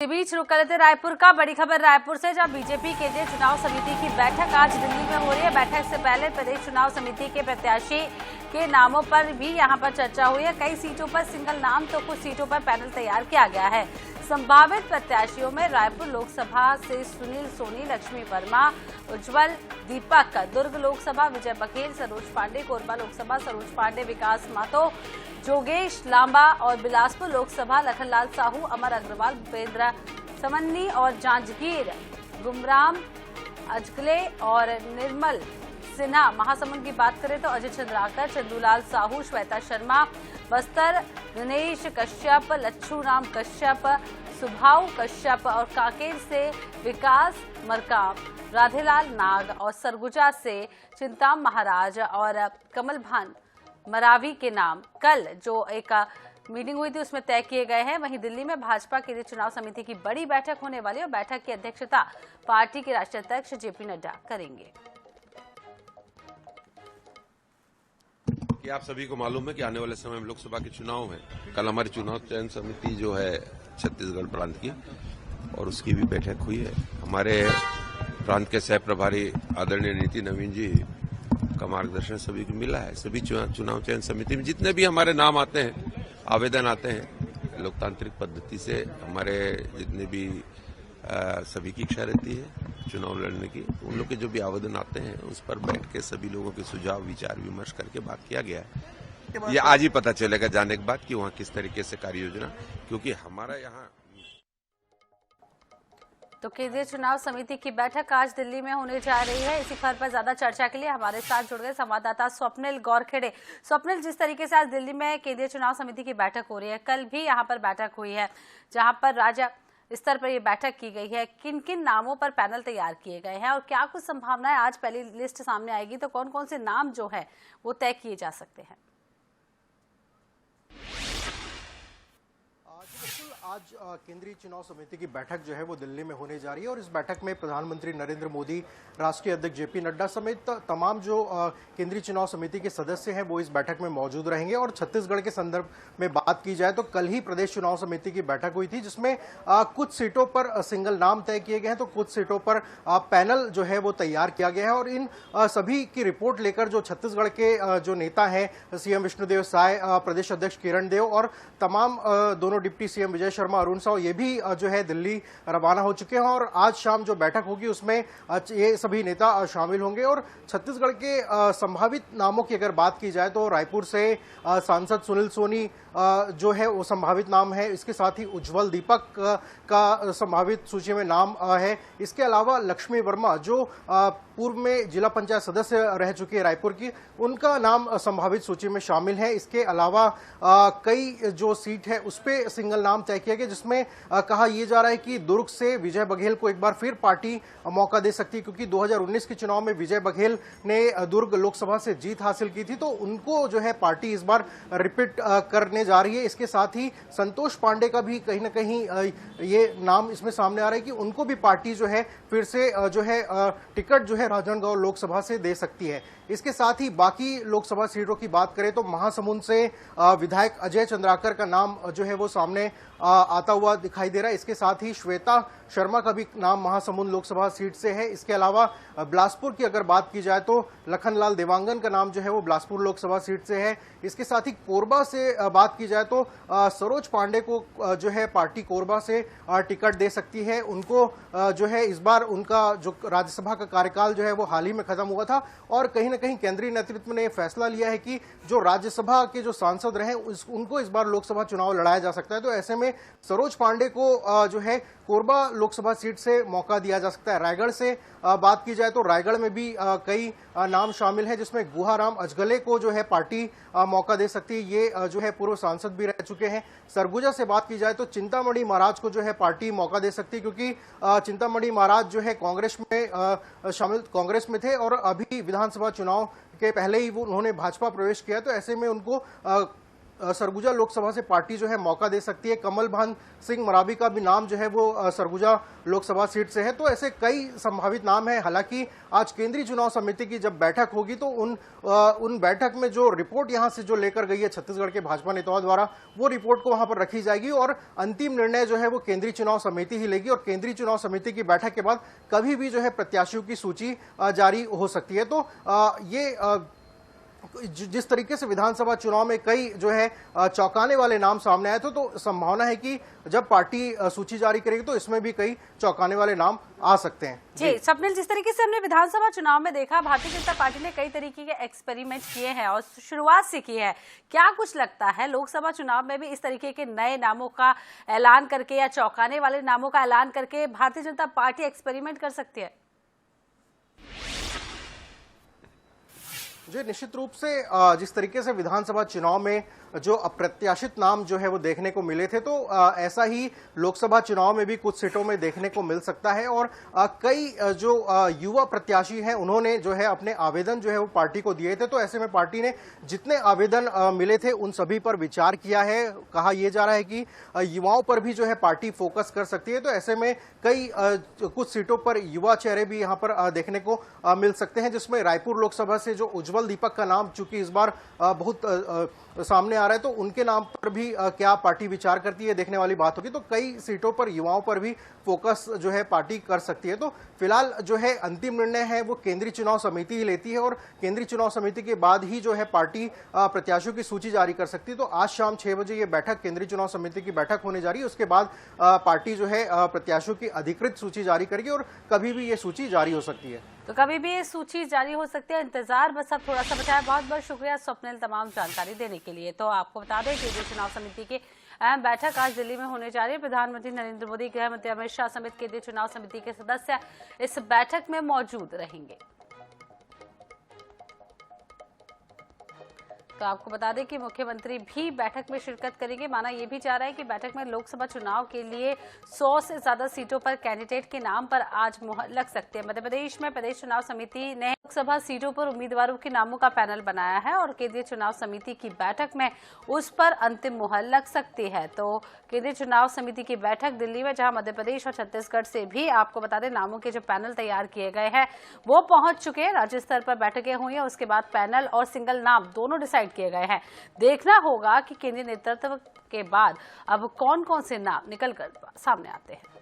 इस बीच रुक कर लेते रायपुर का। बड़ी खबर रायपुर से, जहां बीजेपी केंद्रीय चुनाव समिति की बैठक आज दिल्ली में हो रही है। बैठक से पहले प्रदेश चुनाव समिति के प्रत्याशी के नामों पर भी यहां पर चर्चा हुई है। कई सीटों पर सिंगल नाम तो कुछ सीटों पर पैनल तैयार किया गया है। संभावित प्रत्याशियों में रायपुर लोकसभा से सुनील सोनी, लक्ष्मी वर्मा, उज्जवल दीपक, दुर्ग लोकसभा विजय बघेल, सरोज पांडे, कोरबा लोकसभा सरोज पांडे, विकास मातो, जोगेश लांबा और बिलासपुर लोकसभा लखनलाल साहू, अमर अग्रवाल, भूपेंद्र समन्नी और जांजगीर गुमराम अजगले और निर्मल सिन्हा। महासमुंद की बात करें तो अजय चंद्राकर, चंदूलाल साहू, श्वेता शर्मा, बस्तर गणेश कश्यप, लच्छू राम कश्यप, सुभाव कश्यप और कांकेर से विकास मरकाम, राधेलाल नाग और सरगुजा से चिंताम महाराज और कमल भान मरावी के नाम कल जो एक मीटिंग हुई थी उसमें तय किए गए हैं। वहीं दिल्ली में भाजपा केंद्रीय चुनाव समिति की बड़ी बैठक होने वाली है और बैठक की अध्यक्षता पार्टी के राष्ट्रीय अध्यक्ष जेपी नड्डा करेंगे। कि आप सभी को मालूम है कि आने वाले समय में लोकसभा के चुनाव हैं। कल हमारी चुनाव चयन समिति जो है छत्तीसगढ़ प्रांत की, और उसकी भी बैठक हुई है। हमारे प्रांत के सह प्रभारी आदरणीय नीति नवीन जी का मार्गदर्शन सभी को मिला है। सभी चुनाव चयन समिति में जितने भी हमारे नाम आते हैं, आवेदन आते हैं, लोकतांत्रिक पद्धति से हमारे जितने भी सभी की इच्छा रहती है चुनाव लड़ने की, उन लोग के जो भी आवेदन आते हैं उस पर बैठ के सभी लोगों के सुझाव विचार विमर्श करके बात किया गया है। ये आज ही पता चलेगा जाने के बाद कि वहाँ किस तरीके से कार्य योजना, क्योंकि हमारा यहाँ तो केंद्रीय चुनाव समिति की बैठक आज दिल्ली में होने जा रही है। इसी खबर पर ज्यादा चर्चा के लिए हमारे साथ जुड़ गए संवाददाता स्वप्निल गौरखेड़े। स्वप्निल, जिस तरीके से आज दिल्ली में केंद्रीय चुनाव समिति की बैठक हो रही है, कल भी यहाँ पर बैठक हुई है जहाँ पर राज्य स्तर पर ये बैठक की गई है, किन किन नामों पर पैनल तैयार किए गए हैं और क्या कुछ संभावना है आज पहली लिस्ट सामने आएगी तो कौन कौन से नाम जो है वो तय किए जा सकते हैं? आज केंद्रीय चुनाव समिति की बैठक जो है वो दिल्ली में होने जा रही है और इस बैठक में प्रधानमंत्री नरेंद्र मोदी, राष्ट्रीय अध्यक्ष जेपी नड्डा समेत तमाम जो केंद्रीय चुनाव समिति के सदस्य हैं वो इस बैठक में मौजूद रहेंगे। और छत्तीसगढ़ के संदर्भ में बात की जाए तो कल ही प्रदेश चुनाव समिति की बैठक हुई थी जिसमें कुछ सीटों पर सिंगल नाम तय किए गए हैं तो कुछ सीटों पर पैनल जो है वो तैयार किया गया है। और इन सभी की रिपोर्ट लेकर जो छत्तीसगढ़ के जो नेता हैं, सीएम विष्णुदेव साय, प्रदेश अध्यक्ष किरण देव और तमाम दोनों डिप्टी सीएम विजय शर्मा, अरुण साव, ये भी जो है दिल्ली रवाना हो चुके हैं और आज शाम जो बैठक होगी उसमें ये सभी नेता शामिल होंगे। और छत्तीसगढ़ के संभावित नामों की अगर बात की जाए तो रायपुर से सांसद सुनील सोनी जो है वो संभावित नाम है। इसके साथ ही उज्जवल दीपक का संभावित सूची में नाम है। इसके अलावा लक्ष्मी वर्मा जो पूर्व में जिला पंचायत सदस्य रह चुकी है रायपुर की, उनका नाम संभावित सूची में शामिल है। इसके अलावा कई जो सीट है उस पर सिंगल नाम तय किया गया जिसमें कहा यह जा रहा है कि दुर्ग से विजय बघेल को एक बार फिर पार्टी मौका दे सकती है, क्योंकि 2019 के चुनाव में विजय बघेल ने दुर्ग लोकसभा से जीत हासिल की थी तो उनको जो है पार्टी इस बार रिपीट करने जा रही है। इसके साथ ही संतोष पांडे का भी कहीं ना कहीं ये नाम इसमें सामने आ रहा है कि उनको भी पार्टी जो है फिर से जो है टिकट जो है राजनांदगांव लोकसभा से दे सकती है। इसके साथ ही बाकी लोकसभा सीटों की बात करें तो महासमुंद से विधायक अजय चंद्राकर का नाम जो है वो सामने आता हुआ दिखाई दे रहा है। इसके साथ ही श्वेता शर्मा का भी नाम महासमुंद लोकसभा सीट से है। इसके अलावा बिलासपुर की अगर बात की जाए तो लखनलाल देवांगन का नाम जो है वो बिलासपुर लोकसभा सीट से है। इसके साथ ही कोरबा से बात की जाए तो सरोज पांडे को जो है पार्टी कोरबा से टिकट दे सकती है। उनको जो है इस बार उनका जो राज्यसभा का कार्यकाल जो है वो हाल ही में खत्म हुआ था और कहीं ना कहीं केंद्रीय नेतृत्व ने फैसला लिया है कि जो राज्यसभा के जो सांसद रहे उनको इस बार लोकसभा चुनाव लड़ाया जा सकता है। तो ऐसे में सरोज पांडे को जो है कोरबा लोकसभा सीट से मौका दिया जा सकता है। रायगढ़ से बात की जाए तो रायगढ़ में भी कई नाम शामिल हैं जिसमें गुहाराम अजगले को जो है पार्टी मौका दे सकती है। ये जो है पूर्व सांसद भी रह चुके हैं। सरगुजा से बात की जाए तो चिंतामणि महाराज को जो है पार्टी मौका दे सकती है, क्योंकि चिंतामणि महाराज जो है कांग्रेस में थे और अभी विधानसभा चुनाव के पहले ही वो उन्होंने भाजपा प्रवेश किया। तो ऐसे में उनको सरगुजा लोकसभा से पार्टी जो है मौका दे सकती है। कमल भान सिंह मरावी का भी नाम जो है वो सरगुजा लोकसभा सीट से है। तो ऐसे कई संभावित नाम हैं। हालांकि आज केंद्रीय चुनाव समिति की जब बैठक होगी तो उन बैठक में जो रिपोर्ट यहां से जो लेकर गई है छत्तीसगढ़ के भाजपा नेताओं द्वारा, वो रिपोर्ट को वहां पर रखी जाएगी और अंतिम निर्णय जो है वो केंद्रीय चुनाव समिति ही लेगी। और केंद्रीय चुनाव समिति की बैठक के बाद कभी भी जो है प्रत्याशियों की सूची जारी हो सकती है। तो ये जिस तरीके से विधानसभा चुनाव में कई जो है चौंकाने वाले नाम सामने आए थे, तो संभावना है कि जब पार्टी सूची जारी करेगी तो इसमें भी कई चौंकाने वाले नाम आ सकते हैं। जी स्वप्निल, जिस तरीके से हमने विधानसभा चुनाव में देखा, भारतीय जनता पार्टी ने कई तरीके के एक्सपेरिमेंट किए हैं और शुरुआत से की है। क्या कुछ लगता है लोकसभा चुनाव में भी इस तरीके के नए नामों का ऐलान करके या चौंकाने वाले नामों का ऐलान करके भारतीय जनता पार्टी एक्सपेरिमेंट कर सकती है? जी, निश्चित रूप से जिस तरीके से विधानसभा चुनाव में जो अप्रत्याशित नाम जो है वो देखने को मिले थे, तो ऐसा ही लोकसभा चुनाव में भी कुछ सीटों में देखने को मिल सकता है। और कई जो युवा प्रत्याशी हैं उन्होंने जो है अपने आवेदन जो है वो पार्टी को दिए थे। तो ऐसे में पार्टी ने जितने आवेदन मिले थे उन सभी पर विचार किया है। कहा यह जा रहा है कि युवाओं पर भी जो है पार्टी फोकस कर सकती है। तो ऐसे में कई कुछ सीटों पर युवा चेहरे भी यहाँ पर देखने को मिल सकते हैं, जिसमें रायपुर लोकसभा से जो उज्जवल दीपक का नाम चूंकि इस बार बहुत सामने आ रहा है, तो उनके नाम पर भी क्या पार्टी विचार करती है देखने वाली बात होगी। तो कई सीटों पर युवाओं पर भी फोकस जो है पार्टी कर सकती है। तो फिलहाल जो है अंतिम निर्णय है वो केंद्रीय चुनाव समिति ही लेती है और केंद्रीय चुनाव समिति के बाद ही जो है पार्टी प्रत्याशियों की सूची जारी कर सकती है। तो आज शाम 6 बजे ये बैठक, केंद्रीय चुनाव समिति की बैठक होने जा रही है। उसके बाद पार्टी जो है प्रत्याशियों की अधिकृत सूची जारी करेगी और कभी भी ये सूची जारी हो सकती है। तो कभी भी ये सूची जारी हो सकती है, इंतजार बस अब थोड़ा सा बचा है। बहुत बहुत शुक्रिया स्वप्निल तमाम जानकारी देने के लिए। तो आपको बता दें कि चुनाव समिति की अहम बैठक आज दिल्ली में होने जा रही है। प्रधानमंत्री नरेंद्र मोदी, गृह मंत्री अमित शाह समेत केंद्रीय चुनाव समिति के सदस्य इस बैठक में मौजूद रहेंगे। तो आपको बता दें कि मुख्यमंत्री भी बैठक में शिरकत करेंगे। माना यह भी जा रहा है कि बैठक में लोकसभा चुनाव के लिए 100 से ज्यादा सीटों पर कैंडिडेट के नाम पर आज मुहर लग सकती है। मध्य प्रदेश में प्रदेश चुनाव समिति ने लोकसभा सीटों पर उम्मीदवारों के नामों का पैनल बनाया है और केंद्रीय चुनाव समिति की बैठक में उस पर अंतिम मुहर लग सकती है। तो केंद्रीय चुनाव समिति की बैठक दिल्ली में, जहां मध्य प्रदेश और छत्तीसगढ़ से भी आपको बता दें नामों के जो पैनल तैयार किए गए हैं वो पहुंच चुके हैं। राज्य स्तर पर बैठकें हुई हैं, उसके बाद पैनल और सिंगल नाम दोनों डिसाइड किए गए हैं। देखना होगा कि केंद्रीय नेतृत्व के बाद अब कौन कौन से नाम निकल कर सामने आते हैं।